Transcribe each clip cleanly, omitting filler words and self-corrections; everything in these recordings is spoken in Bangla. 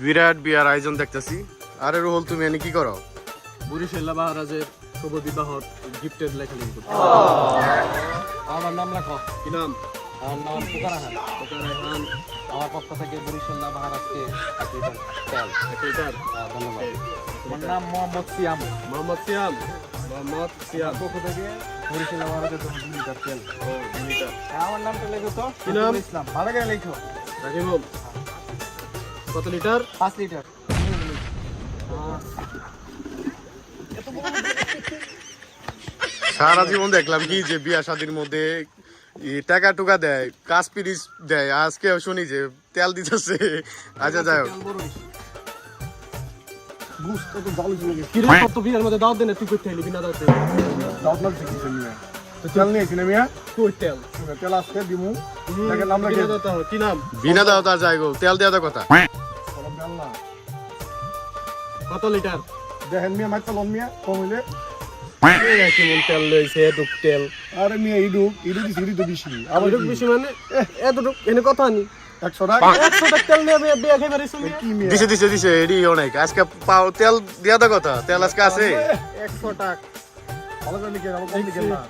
বিরাট বিয়ার আয়োজন দেখতেছি। আরে রুহুল, তুমি এনে কি করো? বরিশাল মহারাজের শুভ বিবাহ গিফটের লেখালেখি করতে। আমার নাম লেখো। কি নাম? আমার নাম পুকার হান। রায়হান। আমার পক্ষ থেকে বরিশাল মহারাজকে এক লিটার তেল। লিটার। ধন্যবাদ। আমার নাম মোহাম্মদ সিয়াম। মোহাম্মদ সিয়াম। মোহাম্মদ সিয়াম। পক্ষ থেকে বরিশাল মহারাজের জন্য 2 লিটার তেল। ও 2 লিটার। আমার নামটা লেখো তো। কি নাম? ইসলাম। ভালো করে লেখো। রাকিব। কত লিটার? 5 লিটার। সারা জীবন দেখলাম কি যে বিয়া শাদির মধ্যে টাকা টুকা দেয়, কাজ পিরিচ দেয়। আজকে শুনি যে তেল দিতেছে। আচ্ছা যাই হোক, বুঝতে তো ভালো লাগে। কি রে, কত বিয়ের মধ্যে দাওয়াত দেন, তুই করতে হলি বিনা দাওয়াতে? দাওয়াত লাগছে কিসের নিয়ে? তো তেল নিয়েছি না মিয়া? কই তেল? তেল আজকে দিমু। দেখেন নাম রাখি। বিনা দাওয়াতে হবে। কি নাম? বিনা দাও তার যাই গো, তেল দেওয়া তো কথা। সরব তেল না। কত লিটার? দেখেন মিয়া মাইতে লন মিয়া কম হইলে। কেমন তেল লইছে, এটুক তেল। আরে মিয়া ইডু দিছি ইডু তো বেশি। আবার এটুক বেশি মানে এতটুক এনে কত আনি? 100 টাকা। 100 টাকা তেল নিয়ে বিয়ে খাই পারিস তুমি? কি মিয়া? দিছে দিছে দিছে, এডি অনেক। আজকে পাও তেল দেওয়া তো কথা, তেল আজকে আছে 100 টাকা। ভালো করে লিখে আমার কম লিখে না।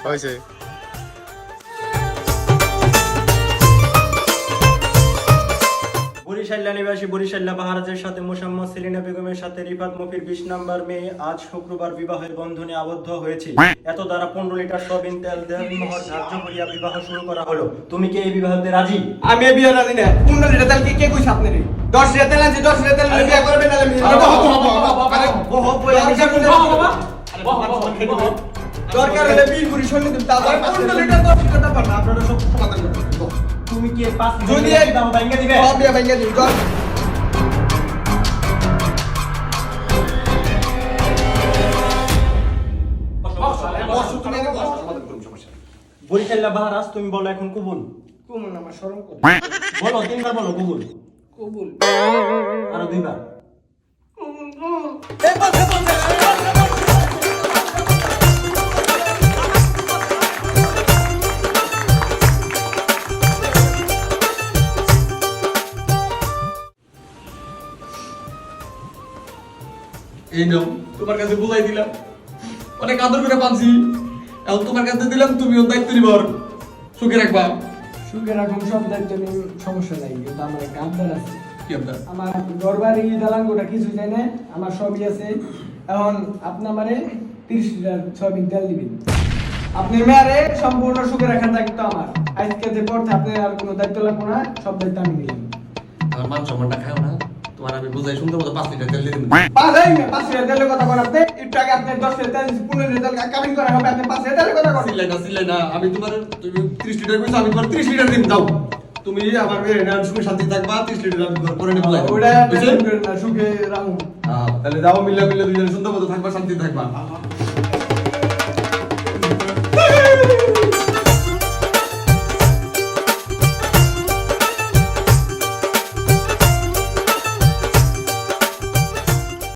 হয়েছে। বরিশাল্লা নিবাসী বরিশাল্লা মহারাজের সাথে মোসাম্মদ সেলিনা বেগমের সাথে রিফাত মফির 20 নম্বর মেয়ে আজ শুক্রবার বিবাহের বন্ধনে আবদ্ধ হয়েছে। এত দ্বারা 15 লিটার সয়াবিন তেল দেওয়ার মোহর ধার্য করিয়া বিবাহ শুরু করা হলো। তুমি কি এই বিবাহতে রাজি? আমি এই বিয়ে রাজি না। 15 লিটার তেল কে কইছ আপনারে? 10 লিটার তেল আছে, 10 লিটার তেল নিয়ে বিয়ে করবেন না আমি। দরকার হলে বিল করি শুনে দিন। তারপর 15 লিটার 10 লিটার পার না, আপনারা সব সমাধান করবেন। তুমি কি 5 যদি লিটার দাম ভাঙিয়ে দিবে? সব বিয়ে ভাঙিয়ে দিন। বরিশাল্লা মহারাজ তুমি বলো এখন কবুল। কুমন আমার শরম করে। বলো 3 বার বলো কবুল। কবুল। আরো 2 বার। এই নাও, তোমার কাছে বুঝাই দিলাম, অনেক আদর করে পাচ্ছি। এখন তোমার কাছে দিলাম, তুমিও দায়িত্ব নিবার, সুখে রাখবা। সুখে রাখুন, সব দায়িত্ব নিয়ে সমস্যা নাই, কিন্তু আমার একটা আবদার আছে। কি আপনার? আমার ঘরবাড়ি দালাঙ্গোটা কিছু চাই না, আমার সবই আছে। এখন আপনি আমারে 30 লিটার সয়াবিন তেল দিবেন। আপনি মেয়ারে সম্পূর্ণ সুখে রাখার দায়িত্ব আমার। আজকে যে পর আপনি আর কোনো দায়িত্ব লাগবো না, সব দায়িত্ব আমি নিলাম। আমার মান সম্মানটা খাও না, তোমার আমি বুঝাই সুন্দর মতো 5 লিটার তেল দিয়ে দিন। 5 লিটার তেলের কথা বলেন আপনি। একটু আগে আপনি 10 লিটার তেল 15 লিটার তেল কামিং করা হবে, আপনি 5 লিটার তেলের কথা বলেন। সিলাই না, আমি তোমার, তুমি 30 লিটার কইছো, আমি তোমার 30 লিটার দিন দাও। তুমি আমার মেয়ে না সুখে শান্তি থাকবা, 30 লিটার আমি তোমার করে নিয়ে বুঝাই। ওটা টেনশন করেন না, সুখে রাখুন। তাহলে যাও, মিলে দুজনে সুন্দর মতো থাকবা, শান্তি থাকবা।